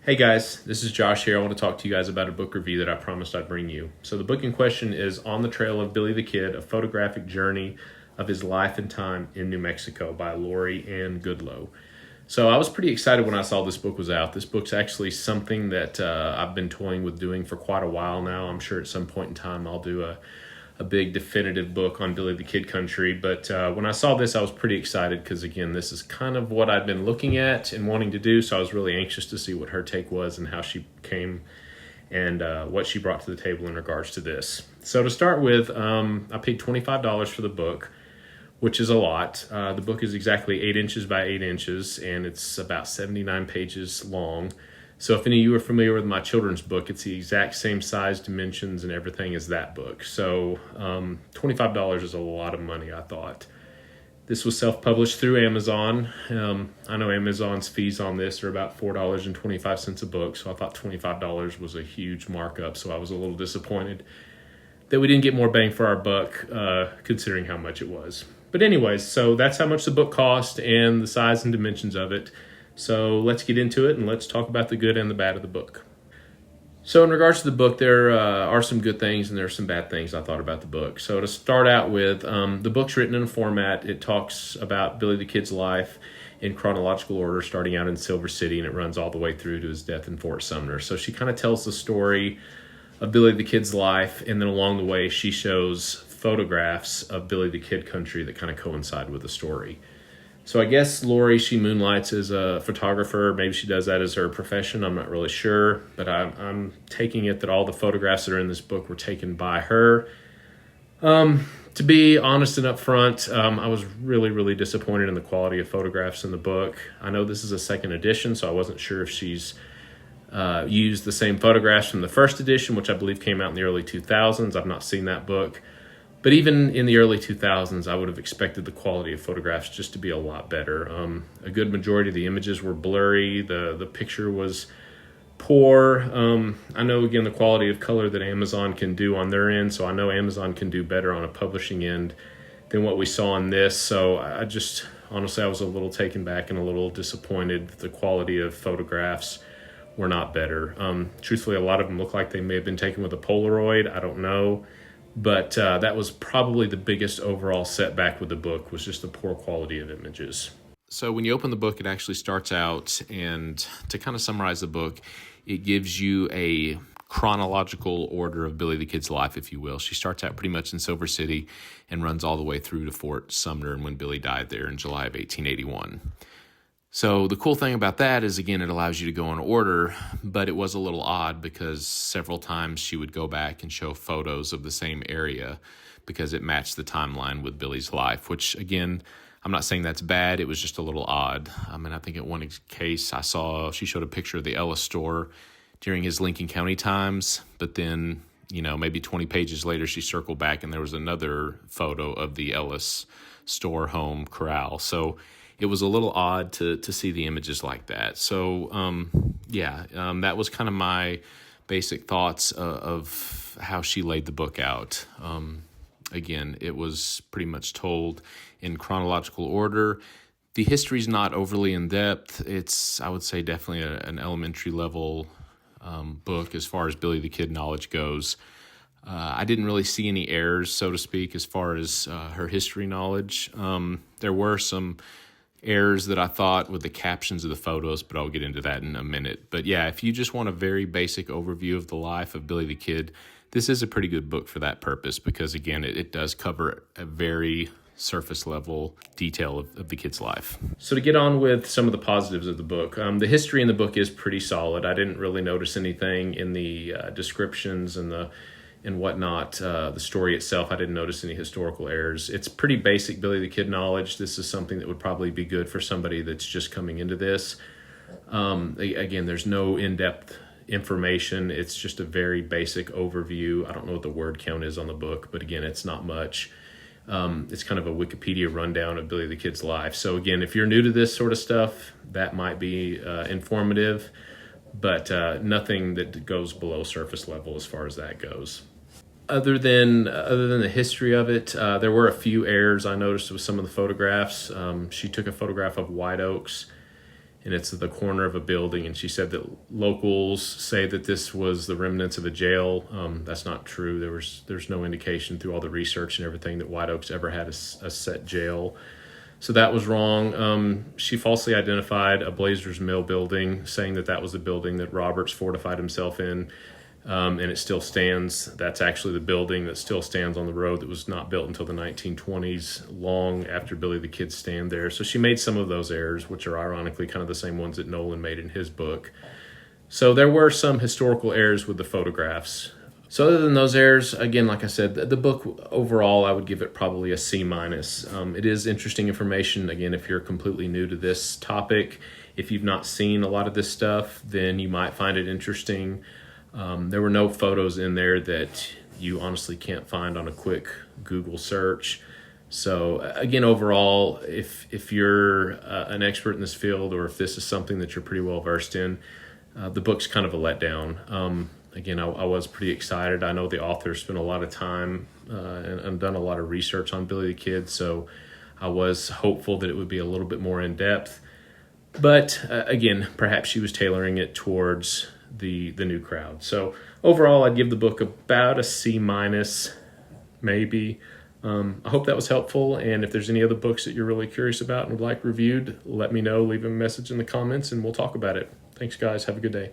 Hey guys, this is Josh here. I want to talk to you guys about a book review that I promised I'd bring you. So the book in question is On the Trail of Billy the Kid, a photographic journey of his life and time in New Mexico by Ann Goodloe. So I was pretty excited when I saw this book was out. This book's actually something that I've been toying with doing for quite a while now. I'm sure at some point in time I'll do a big definitive book on Billy the Kid country. But when I saw this, I was pretty excited because, again, this is kind of what I'd been looking at and wanting to do. So I was really anxious to see what her take was and how she came and what she brought to the table in regards to this. So to start with, I paid $25 for the book, which is a lot. The book is exactly 8 inches by 8 inches, and it's about 79 pages long. So if any of you are familiar with my children's book, it's the exact same size, dimensions, and everything as that book. So $25 is a lot of money, I thought. This was self-published through Amazon. I know Amazon's fees on this are about $4.25 a book, so I thought $25 was a huge markup, so I was a little disappointed that we didn't get more bang for our buck, considering how much it was. But anyways, so that's how much the book cost and the size and dimensions of it. So let's get into it and let's talk about the good and the bad of the book. So in regards to the book, there are some good things and there are some bad things I thought about the book. So to start out with, the book's written in a format. It talks about Billy the Kid's life in chronological order, starting out in Silver City, and it runs all the way through to his death in Fort Sumner. So she kind of tells the story of Billy the Kid's life, and then along the way she shows photographs of Billy the Kid country that kind of coincide with the story. So I guess Lori, she moonlights as a photographer. Maybe she does that as her profession. I'm not really sure. But I'm taking it that all the photographs that are in this book were taken by her. To be honest and upfront, I was really disappointed in the quality of photographs in the book. I know this is a second edition, so I wasn't sure if she's used the same photographs from the first edition, which I believe came out in the early 2000s. I've not seen that book. But even in the early 2000s, I would have expected the quality of photographs just to be a lot better. A good majority of the images were blurry. The picture was poor. I know, again, the quality of color that Amazon can do on their end, so I know Amazon can do better on a publishing end than what we saw on this. So honestly, I was a little taken back and a little disappointed that the quality of photographs were not better. Truthfully, a lot of them look like they may have been taken with a Polaroid. I don't know. But that was probably the biggest overall setback with the book, was just the poor quality of images. So when you open the book, it actually starts out, and to kind of summarize the book, it gives you a chronological order of Billy the Kid's life, if you will. She starts out pretty much in Silver City and runs all the way through to Fort Sumner and when Billy died there in July of 1881. So the cool thing about that is, again, it allows you to go in order, but it was a little odd because several times she would go back and show photos of the same area because it matched the timeline with Billy's life, which, again, I'm not saying that's bad. It was just a little odd. I mean, I think in one case she showed a picture of the Ellis store during his Lincoln County times, but then, maybe 20 pages later, she circled back and there was another photo of the Ellis store, home, corral. So it was a little odd to see the images like that. So, that was kind of my basic thoughts of how she laid the book out. Again, it was pretty much told in chronological order. The history's not overly in-depth. It's, I would say, definitely an elementary level book as far as Billy the Kid knowledge goes. I didn't really see any errors, so to speak, as far as her history knowledge. There were some errors that I thought with the captions of the photos, but I'll get into that in a minute. But yeah, if you just want a very basic overview of the life of Billy the Kid, this is a pretty good book for that purpose because, again, it does cover a very surface level detail of the kid's life. So to get on with some of the positives of the book, the history in the book is pretty solid. I didn't really notice anything in the descriptions and whatnot. The story itself, I didn't notice any historical errors. It's pretty basic Billy the Kid knowledge. This is something that would probably be good for somebody that's just coming into this. Again, there's no in-depth information. It's just a very basic overview. I don't know what the word count is on the book, but again, it's not much. It's kind of a Wikipedia rundown of Billy the Kid's life. So again, if you're new to this sort of stuff, that might be informative, but nothing that goes below surface level as far as that goes. Other than the history of it, there were a few errors I noticed with some of the photographs. She took a photograph of white oaks and it's at the corner of a building. And she said that locals say that this was the remnants of a jail. That's not true. There's no indication through all the research and everything that White Oaks ever had a set jail. So that was wrong. She falsely identified a Blazers Mill building, saying that that was the building that Roberts fortified himself in, and it still stands. That's actually the building that still stands on the road that was not built until the 1920s, long after Billy the Kid's stand there. So she made some of those errors, which are ironically kind of the same ones that Nolan made in his book. So there were some historical errors with the photographs. So other than those errors, again, like I said, the book overall, I would give it probably a C-. It is interesting information. Again, if you're completely new to this topic, if you've not seen a lot of this stuff, then you might find it interesting. There were no photos in there that you honestly can't find on a quick Google search. So again, overall, if you're an expert in this field, or if this is something that you're pretty well versed in, the book's kind of a letdown. Again, I was pretty excited. I know the author spent a lot of time and done a lot of research on Billy the Kid, so I was hopeful that it would be a little bit more in depth. But again, perhaps she was tailoring it towards the new crowd. So overall, I'd give the book about a C-, maybe. I hope that was helpful, and if there's any other books that you're really curious about and would like reviewed, let me know. Leave a message in the comments, and we'll talk about it. Thanks, guys. Have a good day.